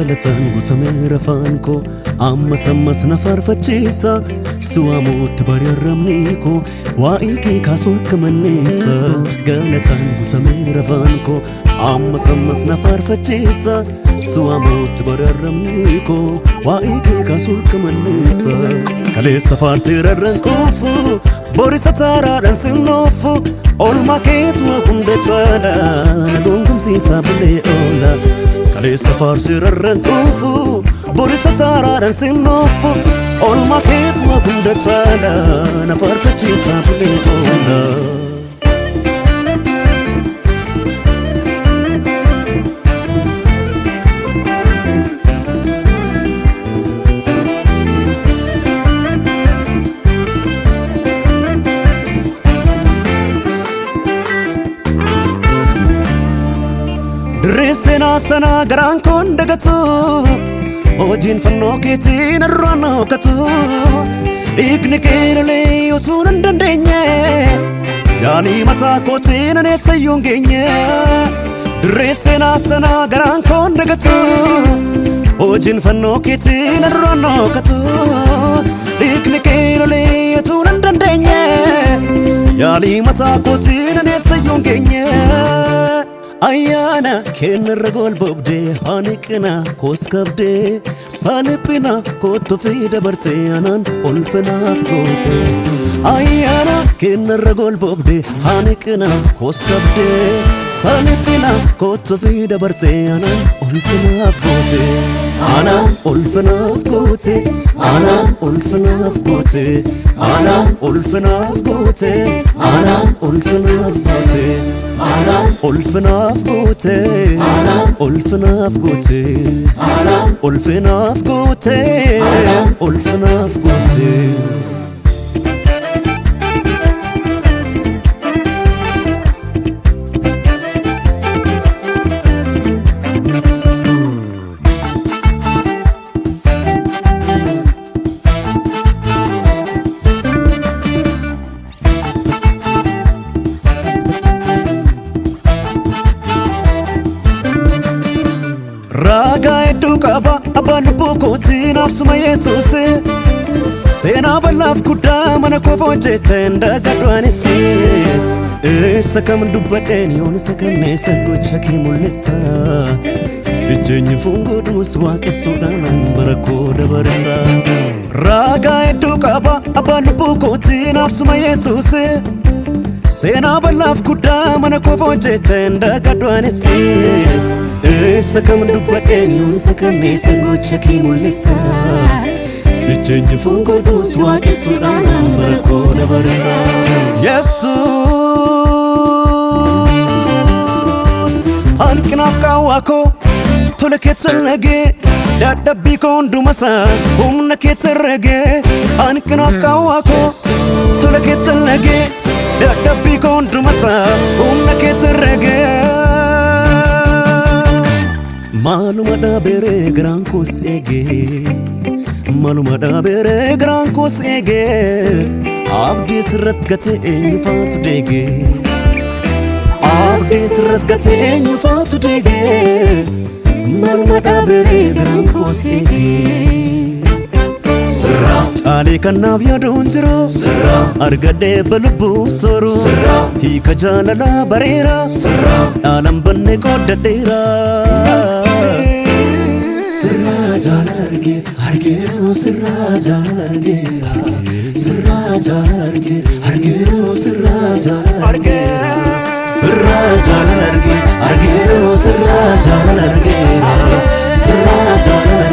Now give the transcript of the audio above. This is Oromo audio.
galatan gutamera fanko amma sammas nafar fachisa suamut bariramniko waiki kaso kamanisa galatan gutamera fanko amma sammas nafar fachisa suamut bariramniko waiki kaso kamanisa kale safar sirrankofu borisa taradan sinofu all market wa kundetala dongum si sable ola kale safar sirrankofu borisa taradan sinofu all market wa kundetala na farfachi sable ola Dresena sana garan kon dagatu Ojin fanno ketin rano katu Ikne kenale osunan dandenye Yani mata kotin ne sayungenye Dresena sana garan kon dagatu Ojin fanno ketin rano katu Ikne kenale osunan dandenye Yani mata kotin ne sayungenye Ayana ken ragol bobde hanikna koskabde salipina koto fida barte anan ulfna afgote Ayana ken ragol bobde hanikna koskabde salipina koto fida barte anan ulfna afgote anan ulfna afgote anan ulfna afgote anan ulfna afgote anan ulfna afgote anan ulfna afgote anan ulfna afgote anan ulfna afgote anan ulfna afgote Raga edu kaba aban bukoti nafsuma Yesuse Sena balaf kuda mana kofo jetenda gadwanisi Sakam dubadeni on sakam nesen gochaki mulisa Sijeni fungo duswa kesudanan barako dabarisa Raga edu kaba aban bukoti nafsuma Yesuse Sena balaf kuda mana kofo jetenda gadwanisi Sakam dubadeni on sakam nesen gochaki mulisa Sijeni fungo duswa kesudanan barako dabarisa Jesus Ankinaf kawako tole ketrege dadabbi kondumasa umna ketrege Ankinaf kawako tole ketrege dadabbi kondumasa umna ketrege Maluma da bere gran kosege Maluma da bere gran kosege Abdi sirrat gate fatu dege Abdi sirrat gate fatu dege Maluma da bere gran kosege Sirra Chale kannaf yadunjiro Sirra Argade balubbu soru Sirra Hika jalala barera Sirra Alam banne kodadera Sirra jalarge argero sirra jalarge Sirra jalarge argero sirra jalarge Sirra jalarge argero sirra jalarge Sirra jalarge